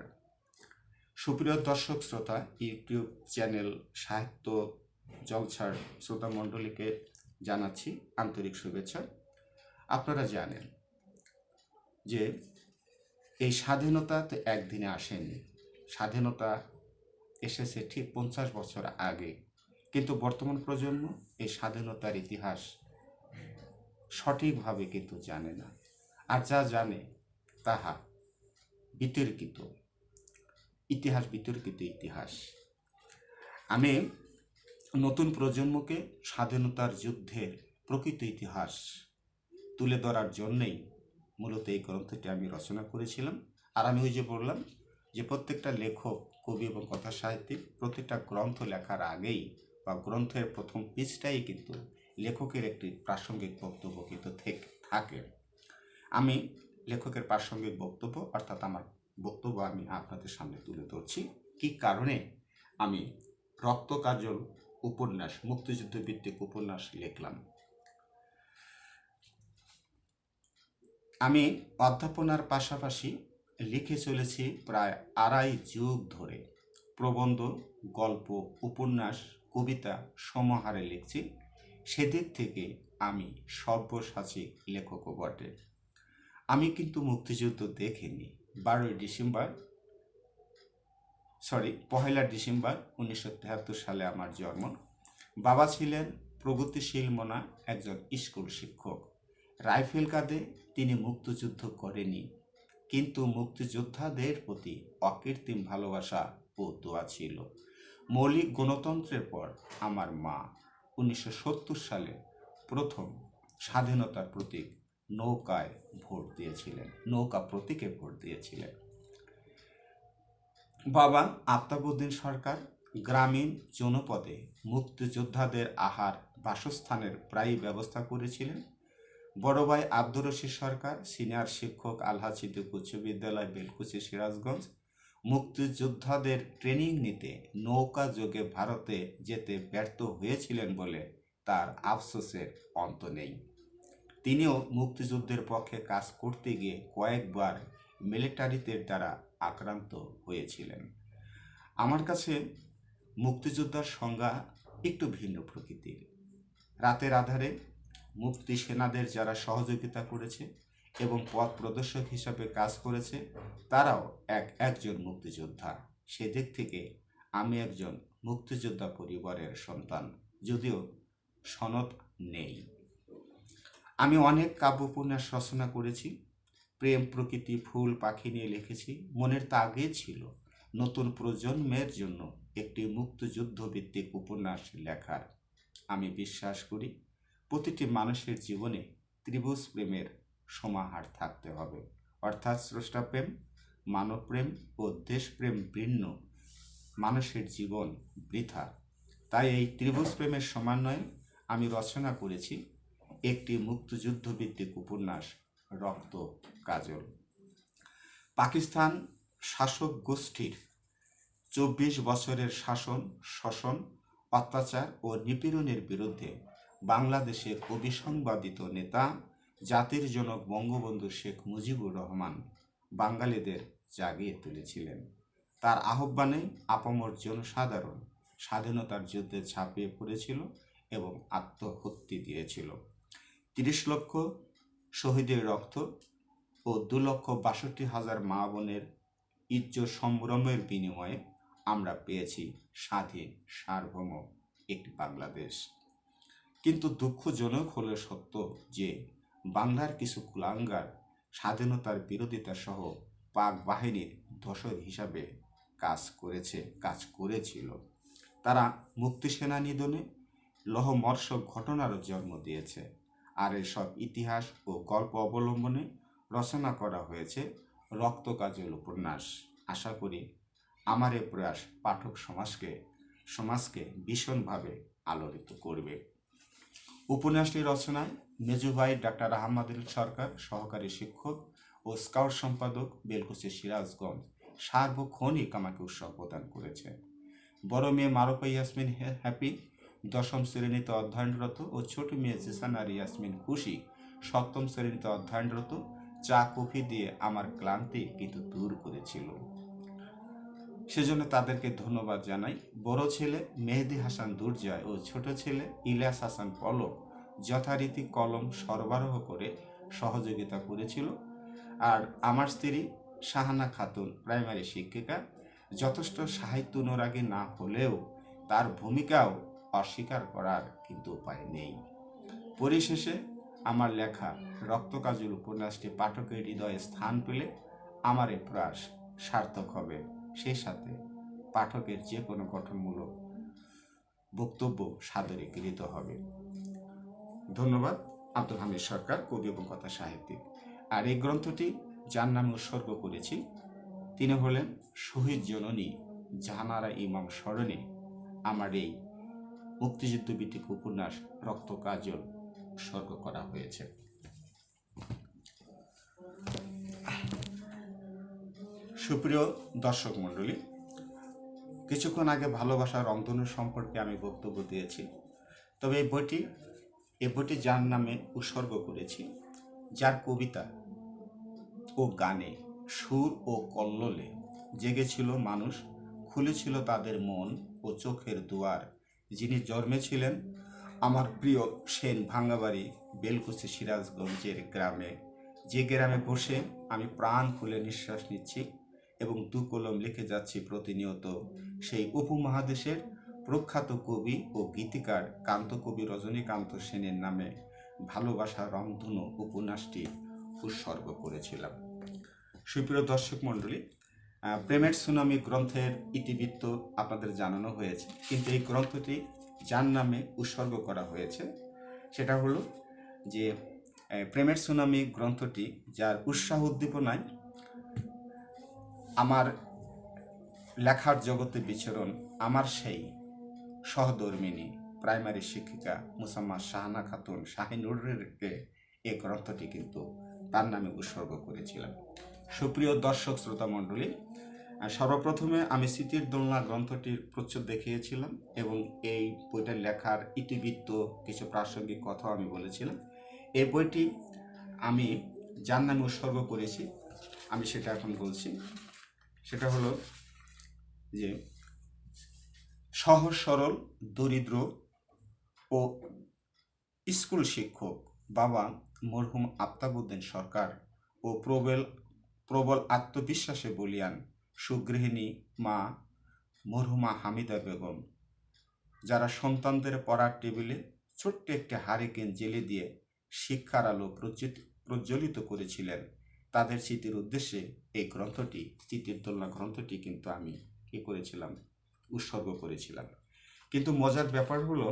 সুপ্রিয় দর্শক শ্রোতা, ইউটিউব চ্যানেল সাহিত্য জলছার শ্রোতা মণ্ডলীকে জানাচ্ছি আন্তরিক শুভেচ্ছা। আপনারা জানেন যে এই স্বাধীনতা তো একদিনে আসেনি, স্বাধীনতা এসেছে ঠিক 50 বছর আগে, কিন্তু বর্তমান প্রজন্ম এই স্বাধীনতার ইতিহাস সঠিকভাবে কিন্তু জানে না, আর যা জানে তাহা বিতর্কিত ইতিহাস। আমি নতুন প্রজন্মকে স্বাধীনতার যুদ্ধের প্রকৃত ইতিহাস তুলে ধরার জন্যেই মূলত এই গ্রন্থটি আমি রচনা করেছিলাম। আর আমি ওই যে বললাম যে প্রত্যেকটা লেখক, কবি এবং কথা সাহিত্যিক প্রত্যেকটা গ্রন্থ লেখার আগেই বা গ্রন্থের প্রথম পৃষ্ঠায় কিন্তু লেখকের একটি প্রাসঙ্গিক বক্তব্য কিন্তু থাকে। আমি লেখকের প্রাসঙ্গিক বক্তব্য অর্থাৎ আমার বক্তব্য আমি আপনাদের সামনে তুলে ধরছি। কি কারণে আমি রক্ত কাজল উপন্যাস, মুক্তিযুদ্ধ ভিত্তিক উপন্যাস লিখলাম। আমি অধ্যাপনার পাশাপাশি লিখে চলেছি প্রায় 2.5 যুগ ধরে। প্রবন্ধ, গল্প, উপন্যাস, কবিতা সমাহারে লিখছি। সেদিক থেকে আমি সব্যসাচী লেখকও বটে। আমি কিন্তু মুক্তিযুদ্ধ দেখিনি। 1 ডিসেম্বর 1973 সালে আমার জন্ম। বাবা ছিলেন প্রগতিশীল মনা একজন স্কুল শিক্ষক। রাইফেল কাঁধে তিনি মুক্তিযুদ্ধ করেনি, কিন্তু মুক্তিযোদ্ধাদের প্রতি অকৃত্রিম ভালোবাসা ও দোয়া ছিল। মৌলিক গণতন্ত্রের পর আমার মা 1970 সালে প্রথম স্বাধীনতার প্রতীক নৌকা প্রতীকে ভোট দিয়েছিলেন। বাবা আফতাবউদ্দিন সরকার গ্রামীণ জনপদে মুক্তিযোদ্ধাদের আহার বাসস্থানের প্রায় ব্যবস্থা করেছিলেন। বড় ভাই আব্দুর রশিদ সরকার সিনিয়র শিক্ষক আলহাজ সিদ্দিক উচ্চ বিদ্যালয়, বেলকুচি, সিরাজগঞ্জ, মুক্তিযোদ্ধাদের ট্রেনিং নিতে নৌকা যোগে ভারতে যেতে ব্যর্থ হয়েছিলেন বলে তার আফসোসের অন্ত নেই। তিনিও মুক্তিযুদ্ধের পক্ষে কাজ করতে গিয়ে কয়েকবার মিলিটারিদের দ্বারা আক্রান্ত হয়েছিলেন। আমার কাছে মুক্তিযোদ্ধার সংজ্ঞা একটু ভিন্ন প্রকৃতির। রাতের আধারে মুক্তি সেনাদের যারা সহযোগিতা করেছে এবং পথ প্রদর্শক হিসাবে কাজ করেছে, তারাও একজন মুক্তিযোদ্ধা। সেদিক থেকে আমি একজন মুক্তিযোদ্ধা পরিবারের সন্তান, যদিও সনদ নেই। আমি অনেক কাব্য উপন্যাস রচনা করেছি। প্রেম, প্রকৃতি, ফুল, পাখি নিয়ে লিখেছি। মনের তাগিদ ছিল নতুন প্রজন্মের জন্য একটি মুক্তিযুদ্ধভিত্তিক উপন্যাস লেখার। আমি বিশ্বাস করি প্রতিটি মানুষের জীবনে ত্রিভুজ প্রেমের সমাহার থাকতে হবে, অর্থাৎ স্রষ্টাপ্রেম, মানবপ্রেম ও দেশপ্রেম ভিন্ন মানুষের জীবন বৃথা। তাই এই ত্রিভুজ প্রেমের সমন্বয়ে আমি রচনা করেছি একটি মুক্তিযুদ্ধভিত্তিক উপন্যাস, রক্ত কাজল। পাকিস্তান শাসক গোষ্ঠীর 24 বছরের শাসন, শোষণ, অত্যাচার ও নিপীড়নের বিরুদ্ধে বাংলাদেশের অবিসংবাদিত নেতা, জাতির জনক বঙ্গবন্ধু শেখ মুজিবুর রহমান বাঙালিদের জাগিয়ে তুলেছিলেন। তার আহ্বানে আপামর জনসাধারণ স্বাধীনতার যুদ্ধে ঝাঁপিয়ে পড়েছিল এবং আত্মহত্যা দিয়েছিল। 30 লক্ষ শহীদের রক্ত ও 2,62,000 মা বোনের ইজ্জত সম্ভ্রমের বিনিময়ে আমরা পেয়েছি স্বাধীন সার্বভৌম একটি বাংলাদেশ। কিন্তু দুঃখজনক হলে সত্য যে বাংলার কিছু কুলাঙ্গার স্বাধীনতার বিরোধিতা সহ পাক বাহিনীর দোসর হিসাবে কাজ করেছিল। তারা মুক্তিসেনা নিধনে লোহমর্ষক ঘটনারও জন্ম দিয়েছে। আর এসব ইতিহাস ও গল্প অবলম্বনে রচনা করা হয়েছে রক্ত কাজল উপন্যাস। আশা করি আমার এই প্রয়াস পাঠক সমাজকে ভীষণভাবে আলোড়িত করবে। উপন্যাসটি রচনায় মেজুভাই ডাক্তার আহমদুল সরকার, সহকারী শিক্ষক ও স্কাউট সম্পাদক, বেলকুচি, সিরাজগঞ্জ, সার্বক্ষণিক আমাকে উৎসাহ প্রদান করেছে। বড় মেয়ে মারুফা ইয়াসমিন হ্যাপি 10ম শ্রেণীতে অধ্যয়নরত ও ছোট মেয়ে জিসানার ইয়াসমিন খুশি 7ম শ্রেণীতে অধ্যয়নরত চা কফি দিয়ে আমার ক্লান্তি কিন্তু দূর করেছিল। সেজন্য তাদেরকে ধন্যবাদ জানাই। বড় ছেলে মেহেদি হাসান দুর্জয় ও ছোট ছেলে ইলিয়াস হাসান পলক যথারীতি কলম সরবরাহ করে সহযোগিতা করেছিল। আর আমার স্ত্রী শাহানা খাতুন প্রাইমারি শিক্ষিকা যথেষ্ট সাহিত্য অনুরাগী না হলেও তার ভূমিকাও অস্বীকার করার কিন্তু উপায় নেই। পরিশেষে আমার লেখা রক্ত কাজল উপন্যাসটি পাঠকের হৃদয়ে স্থান পেলে আমার এই প্রয়াস সার্থক হবে। সেই সাথে পাঠকের যে কোনো গঠনমূলক বক্তব্য সাদরে গৃহীত হবে। ধন্যবাদ। আব্দুল হামিদ সরকার, কবি এবং কথা সাহিত্যিক। আর এই গ্রন্থটি যার নামে উৎসর্গ করেছি তিনি হলেন শহীদ জননী জাহানারা ইমাম স্মরণে আমার এই মুক্তিযুদ্ধ ভিত্তিক উপন্যাস রক্ত কাজল উৎসর্গ করা হয়েছে। সুপ্রিয় দর্শক মণ্ডলী, কিছুক্ষণ আগে ভালোবাসার রংধনু সম্পর্কে আমি বক্তব্য দিয়েছি। তবে এই বইটি যার নামে উৎসর্গ করেছি, যার কবিতা ও গানে সুর ও কল্লোলে জেগেছিল মানুষ, খুলেছিল তাদের মন ও চোখের দুয়ার, যিনি জন্মেছিলেন আমার প্রিয় সেন ভাঙ্গাবাড়ি বেলকুচি সিরাজগঞ্জের গ্রামে, যে গ্রামে বসে আমি প্রাণ খুলে নিঃশ্বাস নিচ্ছি এবং দু কলম লিখে যাচ্ছি প্রতিনিয়ত সেই উপমহাদেশের প্রখ্যাত কবি ও গীতিকার কান্তকবি রজনীকান্ত সেনের নামে ভালোবাসা রংধনু উপন্যাসটি উৎসর্গ করেছিলাম। সুপ্রিয় দর্শক মণ্ডলী, প্রেমের সুনামি গ্রন্থের ইতিবৃত্ত আপনাদের জানানো হয়েছে, কিন্তু এই গ্রন্থটি যার নামে উৎসর্গ করা হয়েছে সেটা হলো যে প্রেমের সুনামি গ্রন্থটি যার উৎসাহ উদ্দীপনায় আমার লেখার জগতে বিচরণ আমার সেই সহধর্মিনী প্রাইমারি শিক্ষিকা মুসাম্মা শাহানা খাতুন শাহিনুরকে এই গ্রন্থটি কিন্তু তার নামে উৎসর্গ করেছিলাম। সুপ্রিয় দর্শক শ্রোতা মণ্ডলী, সর্বপ্রথমে আমি স্মৃতির দোলনা গ্রন্থটির প্রচ্ছদ দেখিয়েছিলাম এবং এই বইটার লেখার ইতিবৃত্ত কিছু প্রাসঙ্গিক কথা আমি বলেছিলাম। এই বইটি আমি যার নামে উৎসর্গ করেছি আমি সেটা এখন বলছি। সেটা হলো যে সহজ সরল দরিদ্র ও স্কুল শিক্ষক বাবা মরহুম আফতাবউদ্দিন সরকার ও প্রবল আত্মবিশ্বাসে বলিয়ান সুগৃহিণী মা মরহুমা হামিদা বেগম, যারা সন্তানদের পড়ার টেবিলে ছোট্ট একটি হারিকেন জেলে দিয়ে শিক্ষার আলো প্রজ্বলিত করেছিলেন, তাদের স্মৃতির উদ্দেশ্যে এই গ্রন্থটি, স্মৃতির দোলনা গ্রন্থটি কিন্তু আমি কী করেছিলাম, উৎসর্গ করেছিলাম। কিন্তু মজার ব্যাপার হলো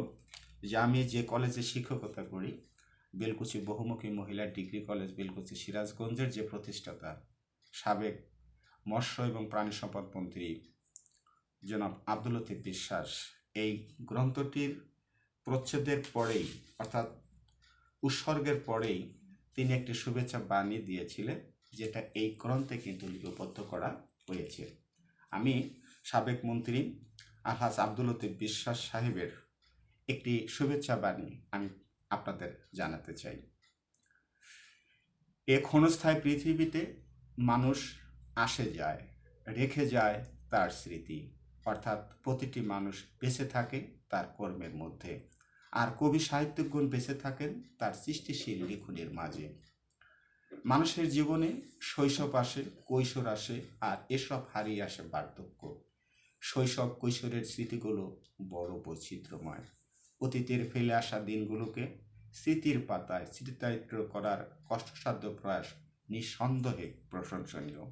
যে আমি যে কলেজে শিক্ষকতা করি, বেলকুচি বহুমুখী মহিলা ডিগ্রি কলেজ বেলকুচি সিরাজগঞ্জের যে প্রতিষ্ঠাতা সাবেক মৎস্য এবং প্রাণী সম্পদ মন্ত্রী জনাব আব্দুল লতিফ বিশ্বাস এই গ্রন্থটির প্রচ্ছেদের পরেই, অর্থাৎ উৎসর্গের পরেই তিনি একটি শুভেচ্ছা বাণী দিয়েছিলেন, যেটা এই গ্রন্থে কিন্তু লিপিবদ্ধ করা হয়েছে। আমি সাবেক মন্ত্রী আলহাজ আব্দুল লতিফ বিশ্বাস সাহেবের একটি শুভেচ্ছা বাণী আমি আপনাদের জানাতে চাই। এ ক্ষণস্থায়ী পৃথিবীতে মানুষ আসে যায়, রেখে যায় তার স্মৃতি, অর্থাৎ প্রতিটি মানুষ বেঁচে থাকে তার কর্মের মধ্যে, আর কবি সাহিত্যিকগণ বেঁচে থাকেন তার সৃষ্টিশীল লিখনের মাঝে। মানুষের জীবনে শৈশব আসে, কৈশোর আসে, আর এসব হারিয়ে আসে বার্ধক্য। শৈশব কৈশোরের স্মৃতিগুলো বড় বৈচিত্র্যময়। অতীতের ফেলে আসা দিনগুলোকে স্মৃতির পাতায় স্মৃতায়িত করার কষ্টসাধ্য প্রয়াস নিঃসন্দেহে প্রশংসনীয়।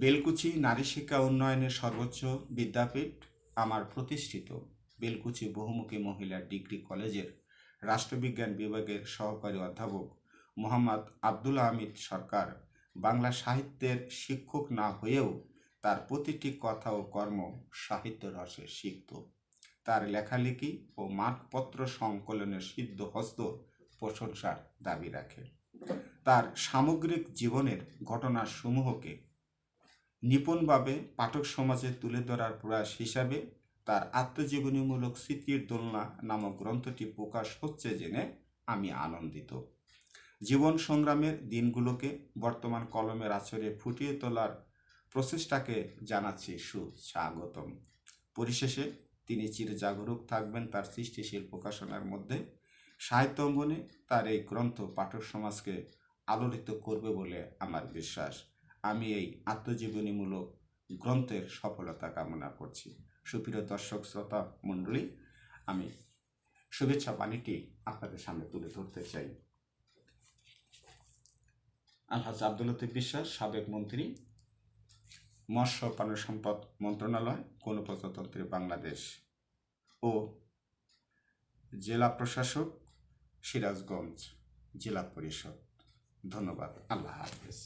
বেলকুচি নারী শিক্ষা উন্নয়নের সর্বোচ্চ বিদ্যাপীঠ আমার প্রতিষ্ঠিত বেলকুচি বহুমুখী মহিলা ডিগ্রি কলেজের রাষ্ট্রবিজ্ঞান বিভাগের সহকারী অধ্যাপক মোহাম্মদ আব্দুল হামিদ সরকার বাংলা সাহিত্যের শিক্ষক না হয়েও তার প্রতিটি কথা ও কর্ম সাহিত্য রসে সিক্ত। তার লেখালেখি ও মানপত্র সংকলনের সিদ্ধ হস্ত প্রশংসার দাবি রাখে। তার সামগ্রিক জীবনের ঘটনাসমূহকে নিপুণভাবে পাঠক সমাজে তুলে ধরার প্রয়াস হিসাবে তার আত্মজীবনীমূলক স্মৃতির দোলনা নামক গ্রন্থটি প্রকাশ হচ্ছে জেনে আমি আনন্দিত। জীবন সংগ্রামের দিনগুলোকে বর্তমান কলমের আছড়ে ফুটিয়ে তোলার প্রচেষ্টাকে জানাচ্ছি সুস্বাগতম। পরিশেষে তিনি চিরজাগরুক থাকবেন তার সৃষ্টিশীল প্রকাশনার মধ্যে। সাহিত্য অঙ্গনে তার এই গ্রন্থ পাঠক সমাজকে আলোড়িত করবে বলে আমার বিশ্বাস। আমি এই আত্মজীবনীমূলক গ্রন্থের সফলতা কামনা করছি। সুপ্রিয় দর্শক শ্রোতা মণ্ডলী, আমি শুভেচ্ছা বাণীটি আপনাদের সামনে তুলে ধরতে চাই। আলহাজ আব্দুল লতিফ বিশ্বাস, সাবেক মন্ত্রী, মৎস্য প্রাণী সম্পদ মন্ত্রণালয়, গণপ্রজাতন্ত্রী বাংলাদেশ ও জেলা প্রশাসক, সিরাজগঞ্জ জেলা পরিষদ। ধন্যবাদ। আল্লাহ হাফেজ।